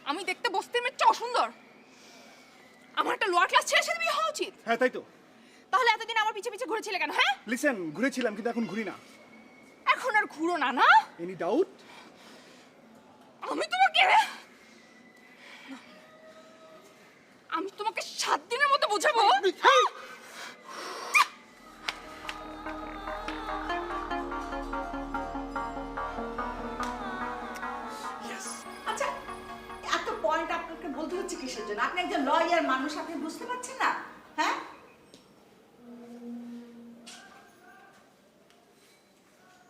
আমি দেখতে বস্তির মেয়ে চেয়ে অসুন্দর? আমার একটা লোয়ার ক্লাস ছেলের সাথে বিয়ে হওয়া উচিত? হ্যাঁ তাই তো। তাহলে এতদিন আমার পিছে পিছে ঘুরেছিলে কেন? হ্যাঁ, লিসেন, ঘুরেছিলাম কিন্তু এখন ঘুরি না। এখন আর ঘুরো না, না? Any doubt? আমি তোমাকে 7 দিনের মতো বোঝাবো। আচ্ছা, এত পয়েন্ট আপনাকে বলতে হচ্ছে কিসের জন্য? আপনি একজন লয়ার মানুষ, আপনি বুঝতে পারছেন না? হ্যাঁ,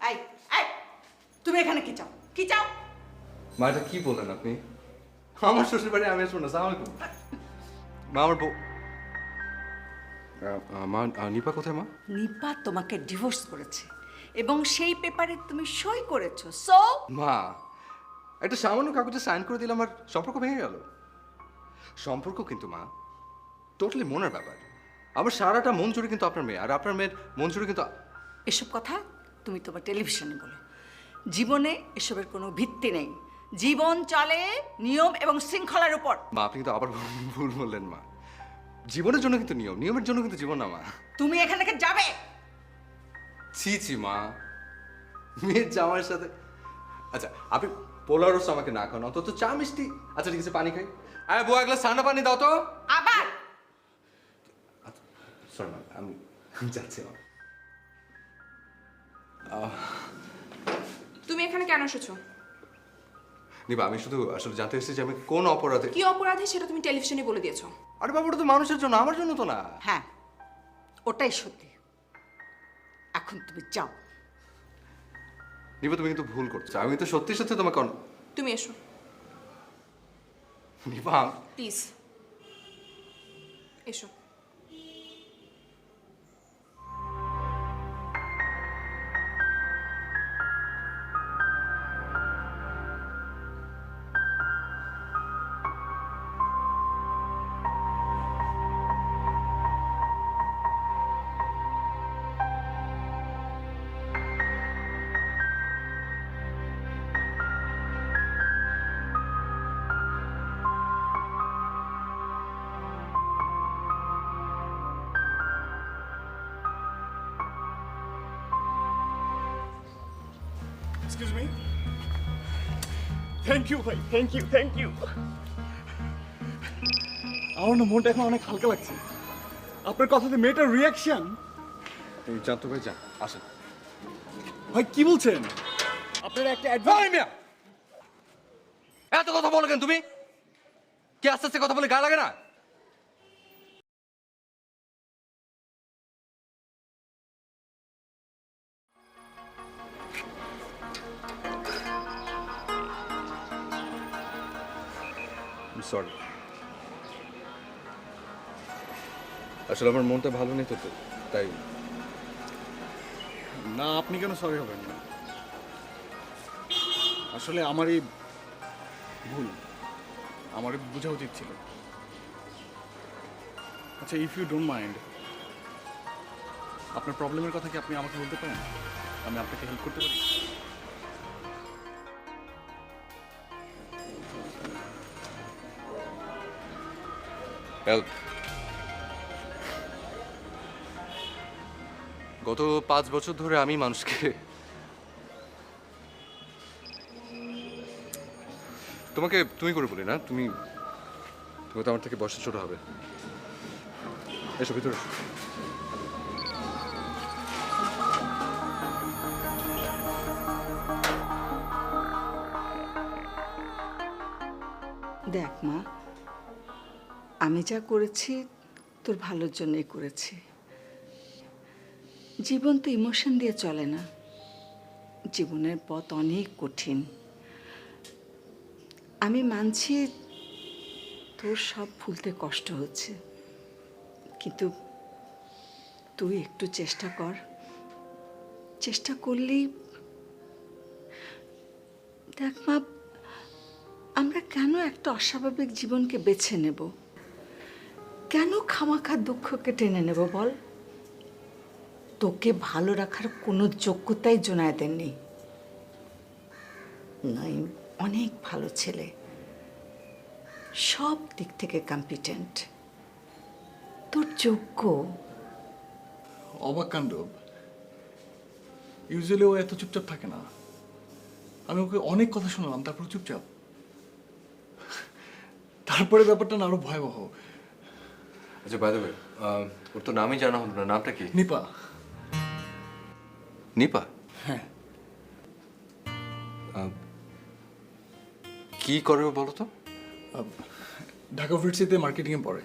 এই এই, তুমি এখানে কি চাও? কি চাও? মা এটা কি বলেন আপনি? আমার শ্বশুর বাড়ি আমি আসবো না। সালাম আলাইকুম মা। আমার বউ মা, নিপা কোথায় মা? নিপা তোমাকে ডিভোর্স করেছে এবং সেই পেপারে তুমি সই করেছো। সো মা, একটা সামান্য কাগজে সাইন করে দিলাম আর সম্পর্ক ভেঙে গেল? সম্পর্ক কিন্তু মা টোটালি মনের ব্যাপার। আমার সারাটা মন জুড়ে কিন্তু আপনার মেয়ে, আর আপনার মেয়ের মন জুড়ে কিন্তু এসব কথা তুমি তোমার টেলিভিশনে বলো। জীবনে এসবের কোনো ভিত্তি নেই। জীবন চলে নিয়ম এবং শৃঙ্খলার উপর। মা আপনি কিন্তু আবার ভুল বললেন মা। জীবনের জন্য কিন্তু নিয়ম, নিয়মের জন্য কিন্তু জীবন না মা। তুমি এখান থেকে যাবে। ছি ছি মা, মেয়ের জামাইয়ের সাথে। আচ্ছা আপনি পোলাও রোস্ট আমাকে না খান, অন্তত চা মিষ্টি। আচ্ছা ঠিক আছে, পানি খাই। আরে বউ, এক গ্লাস ঠান্ডা পানি দাও তো। আবার সরি মা, আমি যাচ্ছি মা। তুমি এখানে কেন এসেছো? নিবা, আমি শুধু আসলে জানতে এসেছি যে আমি কোন অপরাধে। কি অপরাধে সেটা তুমি টেলিভিশনে বলে দিয়েছো। আরে বাবা, ওটা তো মানুষের জন্য, আমার জন্য তো না। হ্যাঁ, ওটাই সত্যি। এখন তুমি যাও। নিবা তুমি কিন্তু ভুল করছো, আমি তো সত্যি সত্যি তোমাকে তুমি এসো নিবা প্লিজ, এসো। Excuse me. থ্যাংক ইউ ভাই, থ্যাংক ইউ, থ্যাংক ইউ। আমার না মনটা এখন অনেক হালকা লাগছে। আপনার কথাতে মেয়েটার রিয়াকশন। জানতো ভাই, যান আসেন। ভাই কি বলছেন? আপনারা একটা অ্যাডভান্স এই মিয়া! এত কথা বলো কেন তুমি? কি আস্তে আস্তে কথা বলে গায়ে লাগে না? সরি, আসলে আমার মনটা ভালো নেই তো, তাই। না, আপনি কেন সরি হবেন না? আসলে আমারই ভুল, আমারই বোঝা উচিত ছিল। আচ্ছা, ইফ ইউ ডোন্ট মাইন্ড, আপনার প্রবলেমের কথা কি আপনি আমাকে বলতে পারেন? আমি আপনাকে হেল্প করতে পারি? হেল্প? গত 5 বছর ধরে আমি মানুষকে তোমাকে তুমি করে বলি না, তুমি তুমি তো আমার থেকে বয়সে ছোট হবে। এসো ভিতরে এসো। দেখ মা, আমি যা করেছি তোর ভালোর জন্যই করেছি। জীবন তো ইমোশন দিয়ে চলে না, জীবনের পথ অনেক কঠিন। আমি মানছি তোর সব ভুলতে কষ্ট হচ্ছে, কিন্তু তুই একটু চেষ্টা কর। চেষ্টা করলেই দেখ মা, আমরা কেন একটা অস্বাভাবিক জীবনকে বেছে নেব? কেন খামাখা দুঃখকে টেনে নেব বল? তোকে ভালো রাখার কোনো যোগ্যতাই জোনায়েদের নেই। নয়, অনেক ভালো ছেলে, সব দিক থেকে কম্পিটেন্ট, তোর যোগ্য। অবাক কাণ্ড, ইউজুয়ালি ও এত চুপচাপ থাকে না। আমি ওকে অনেক কথা শোনালাম, তারপর চুপচাপ। তারপরে ব্যাপারটা না আরো ভয়াবহ। আচ্ছা, বাই দ্য ওয়ে, ওর তো নামই জানা হলো না, নামটা কি? নিপা। নিপা? হ্যাঁ। কি করে ও বলো তো? ঢাকা ইউনিভার্সিটিতে মার্কেটিংয়ে পড়ে।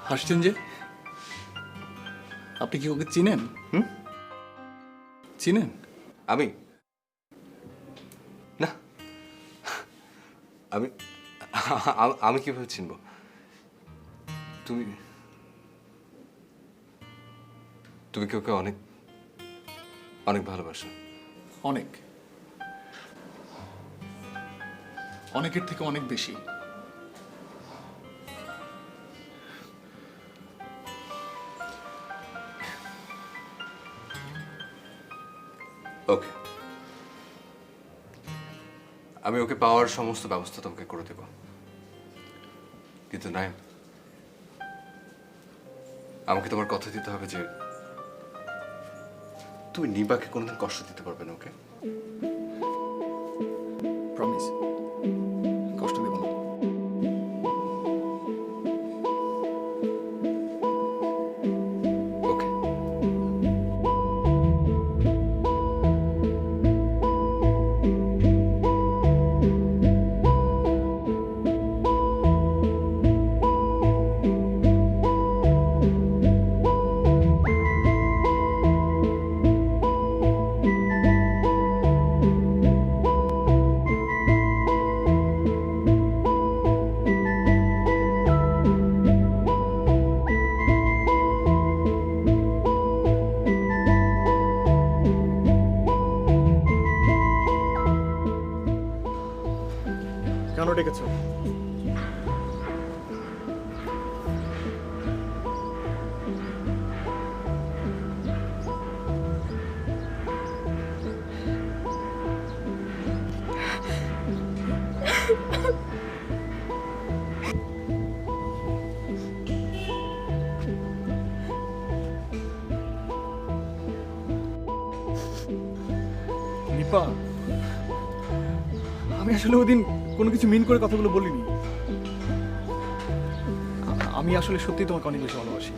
হাসছেন যে? আপনি কি ওকে চিনেন? চিনেন? আমি না, আমি আমি কিভাবে চিনব? তুমি তুমি কি ওকে অনেক অনেক ভালোবাসো? অনেক, অনেকের থেকে অনেক বেশি। ওকে, আমি ওকে পাওয়ার সমস্ত ব্যবস্থা তোমাকে করে দেব, কিন্তু নাই, আমাকে তোমার কথা দিতে হবে যে তুমি নিবাকে কোনোদিন কষ্ট দিতে পারবে না। ওকে? প্রমিস, কষ্ট দেব না। ওকে। কেন ডেকেছ? নিপা, আমি আসলে ওদিন কোনো কিছু মিন করে কথাগুলো বলিনি। আমি আসলে সত্যি তোমাকে অনেক বেশি ভালোবাসি।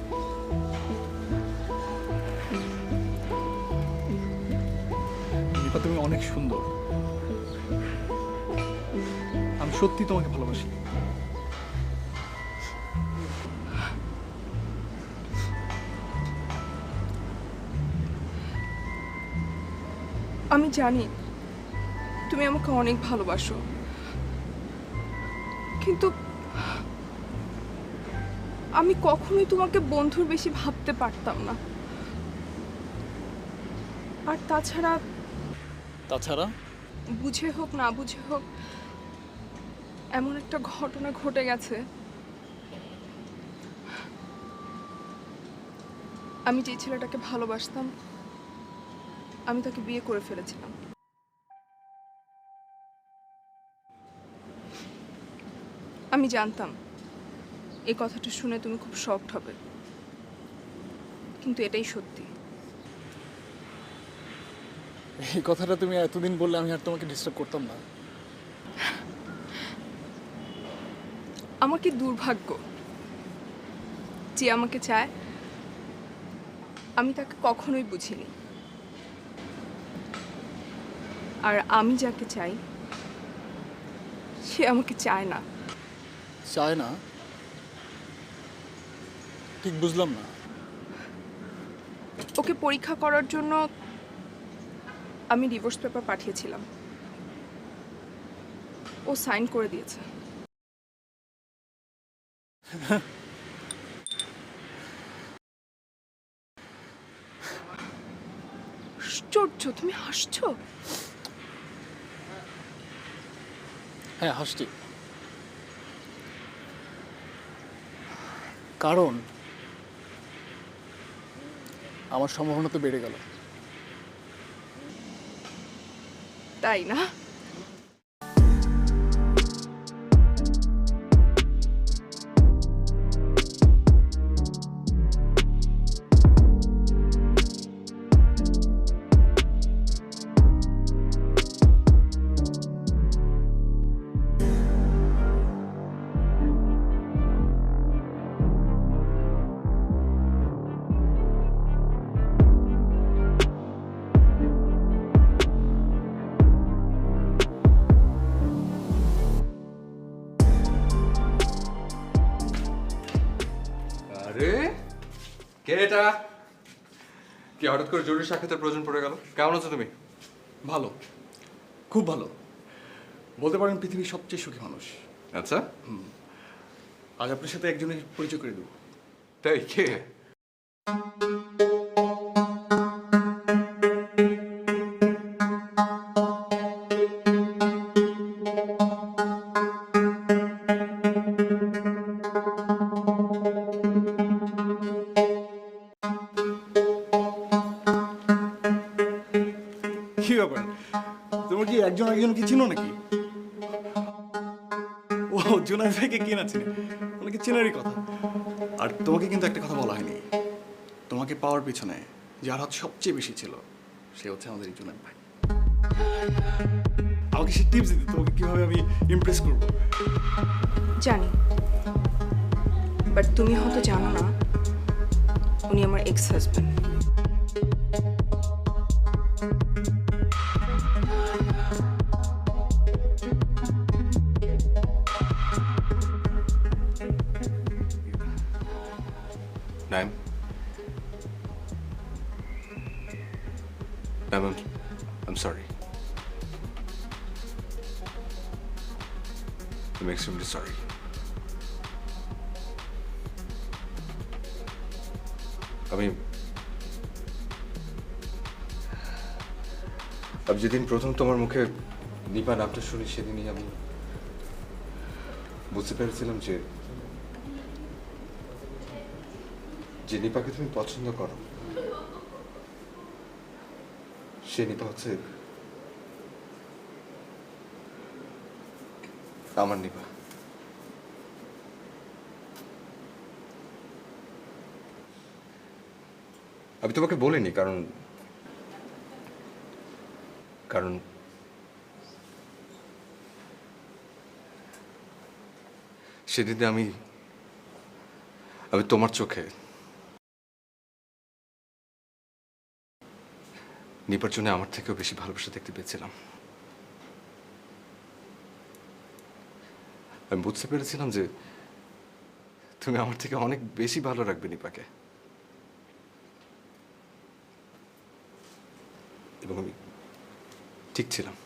দীপা, তুমি অনেক সুন্দর। আমি সত্যি তোমাকে ভালোবাসি। আমি জানি তুমি আমাকে অনেক ভালোবাসো, কিন্তু আমি কখনোই তোমাকে বন্ধুর বেশি ভাবতে পারতাম না। আর তাছাড়া বুঝে হোক না বুঝে হোক এমন একটা ঘটনা ঘটে গেছে, আমি যে ছেলেটাকে ভালোবাসতাম আমি তাকে বিয়ে করে ফেলেছিলাম। আমি জানতাম এই কথাটা শুনে তুমি খুব শকড হবে, কিন্তু এটাই সত্যি। এই কথাটা তুমি এতদিন বললে আমি আর তোমাকে ডিস্টার্ব করতাম না। আমার কি দুর্ভাগ্য যে আমাকে চায় আমি তাকে কখনোই বুঝিনি, আর আমি যাকে চাই সে আমাকে চায় না। চায় না? ঠিক বুঝলাম না। ওকে পরীক্ষা করার জন্য আমি ডিভোর্স পেপার পাঠিয়েছিলাম, ও সাইন করে দিয়েছে। আশ্চর্য, তুমি হাসছো? হ্যাঁ, হাসছি। কারণ আমার সম্ভাবনা তো বেড়ে গেল। তাই না? আরে কে এটা? কি হঠাৎ করে জরুরি সাক্ষাতের প্রয়োজন পড়ে গেল? কেমন আছো তুমি? ভালো, খুব ভালো। বলতে পারেন পৃথিবীর সবচেয়ে সুখী মানুষ। আচ্ছা, আজ আপনার সাথে একজনের পরিচয় করে দেবো। তাই কে? কি ব্যাপার, তোমার কি একজন একজনকে চিনো নাকি? ও জুনায়েদ ভাইকে কে না চিনে, অনেকে চেনারই কথা। আর তোমাকে কিন্তু একটা কথা বলা হয়নি, তোমাকে পাওয়ার পিছনে যার হাত সবচেয়ে বেশি ছিল সে হচ্ছে আমাদের এই জুনায়েদ ভাই। আমাকে সে টিপস দিতে তোমাকে কিভাবে আমি ইমপ্রেস করবো। জানি, বাট তুমি হয়তো জানো না উনি আমার ex husband. Naim. Naim, I'm sorry. I'm extremely sorry. আমি যেদিন প্রথম তোমার মুখে নিপা নামটা শুনি সেদিনই আমি বুঝতে পেরেছিলাম যে নিপাকে তুমি পছন্দ করো সে নিপা হচ্ছে আমার নিপা। আমি তোমাকে বলিনি কারণ সেদিন আমি তোমার চোখে নিপার জন্য আমার থেকেও বেশি ভালোবাসা দেখতে পেয়েছিলাম। আমি বুঝতে পেরেছিলাম যে তুমি আমার থেকে অনেক বেশি ভালো রাখবে নিপাকে, এবং আমি ঠিক ছিলাম।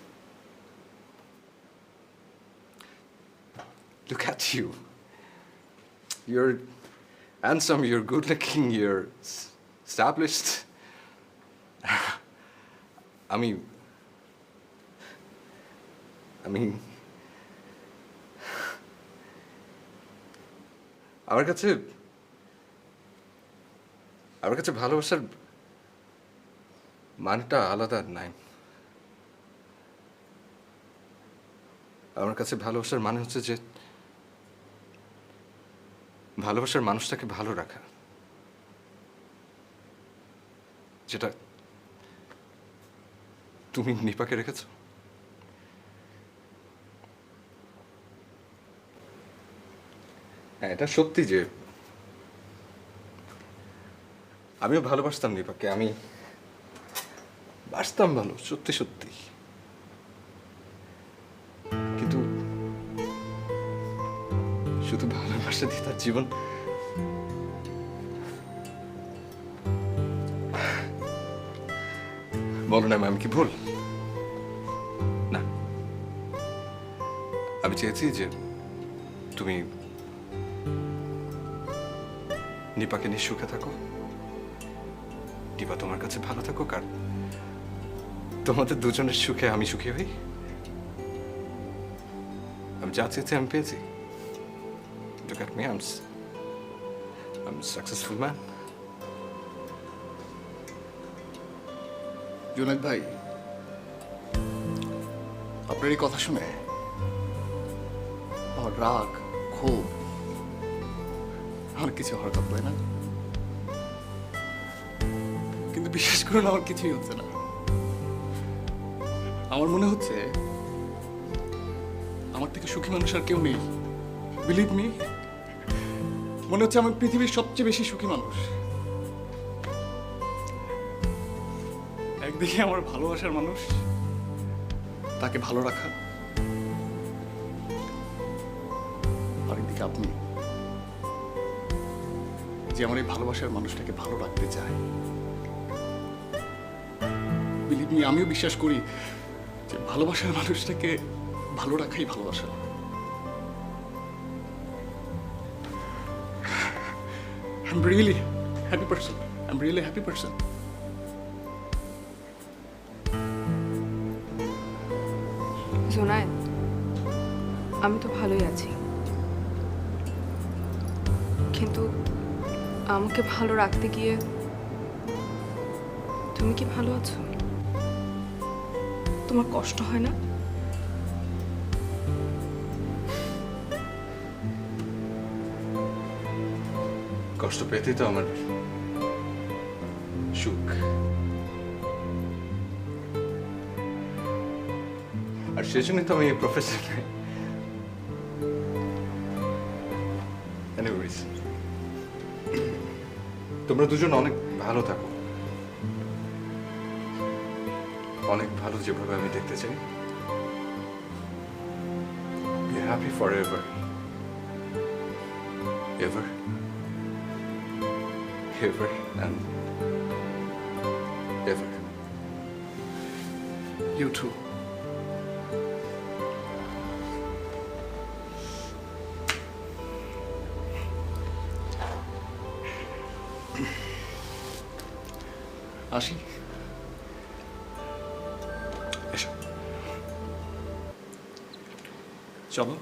Look at you. You're handsome, you're good looking, you're established. আমি আমার কাছে ভালোবাসার মানটা আলাদা নাই। আমার কাছে ভালোবাসার মানে হচ্ছে যে ভালোবাসার মানুষটাকে ভালো রাখা, যেটা তুমি নিপাকে রেখেছো। হ্যাঁ, এটা সত্যি যে আমিও ভালোবাসতাম নিপাকে, আমি বাসতাম ভালো, সত্যি সত্যি। কিন্তু শুধু ভালোবাসা দিয়ে তার জীবন বলো না, আমি কি ভুল? না, আমি চেয়েছি যে তুমি নিপাকে নিয়ে সুখে থাকো, নিপা তোমার কাছে ভালো থাকুক, আর তোমাদের দুজনের সুখে আমি সুখী হই। আমি যা চেয়েছি আমি পেয়েছি। Look at me, I'm a successful man. Junaid ভাই, আপনার এই কথা শুনে আমার রাগ, ক্ষোভ, আমার কিছু হরকত হয় না, কিন্তু বিশ্বাস করুন আমার কিছুই হচ্ছে না। আমার মনে হচ্ছে আমার থেকে সুখী মানুষ আর কেউ নেই। বিলিভ মি, মনে হচ্ছে আমি পৃথিবীর সবচেয়ে বেশি সুখী মানুষ। একদিকে আমার ভালোবাসার মানুষ, তাকে ভালো রাখা, আরেকদিকে আপনি, যে আমার এই ভালোবাসার মানুষটাকে ভালো রাখতে চায়। বিলিভ মি, আমিও বিশ্বাস করি যে ভালোবাসার মানুষটাকে ভালো রাখাই ভালোবাসা। I'm really happy person. I'm really happy person. Zonayed, আমি তো ভালোই আছি, কিন্তু আমাকে ভালো রাখতে গিয়ে তুমি কি ভালো আছো? তোমার কষ্ট হয় না? কষ্ট পেতেই তো আমার সুখ। আর সেজন্যই তো আমি এই প্রফেশনে। এনিওয়েজ, তোমরা দুজন অনেক ভালো থাকো, অনেক ভালো, যেভাবে আমি দেখতে চাই। Be happy forever, ever, ever and ever. You too. আসি। এসো। চলো।